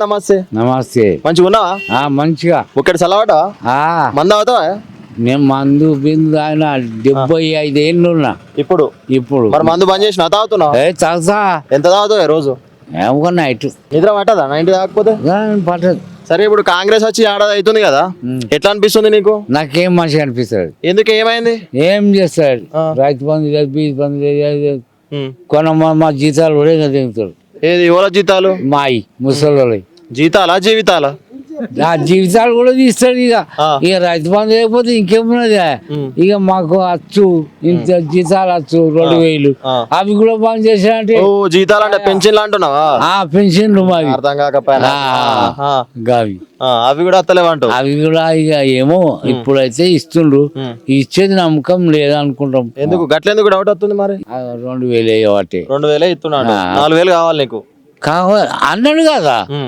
నమస్తే. నమస్తే. మంచిగా ఉన్నావా? మంచిగా. ఒకటి సలవాటా మంద అవుతావా? నేను మందు బిందు ఆయన 75 ఏళ్ళు ఉన్నా ఇప్పుడు. మరి మందు బంద్ చేసిన తాగుతున్నావు? తాగుతా. ఎంత తాగుతావు రోజు? ఒక నైట్. నిద్ర పట్టదా నైట్ తాగకపోతే? పట్టదు. సరే, ఇప్పుడు కాంగ్రెస్ వచ్చి ఏడాది అవుతుంది కదా, ఎట్లా అనిపిస్తుంది నీకు? నాకేం మంచిగా అనిపిస్తుంది. ఎందుకు, ఏమైంది? ఏం చేస్తాడు? రైతు బంధు లేదు, బీజ్ బంధు లేదు. కొన మా జీతాలు కూడా తింటారు. ఏది ఎవరి జీతాలు? మాయి ముసలి జీతాలా జీవితాలా? ఆ జీవితాలు కూడా తీస్తాడు. ఇక రైతు బంధు లేకపోతే ఇంకేమున్నది. ఇక మాకు వచ్చు ఇంత జీతాలు వచ్చు 2000 అవి కూడా బంద్ చేశాడంటే. జీతాలు అంటే పెన్షన్లు అంటున్నావా? పెన్షన్లు మావి అర్థం కాకపోయినా అవి కూడా వస్తలేవంటావు? అవి కూడా ఇక ఏమో ఇప్పుడైతే ఇస్తుండ్రు. ఇచ్చేది నమ్మకం లేదనుకుంటాం. ఎందుకు గట్లెందుకు డౌట్ వస్తుంది మరి? 2000 కాబట్టి 2000 ఇస్తున్నాడు, 4000 కావాలి నీకు కావాలి అన్నాడు కదా.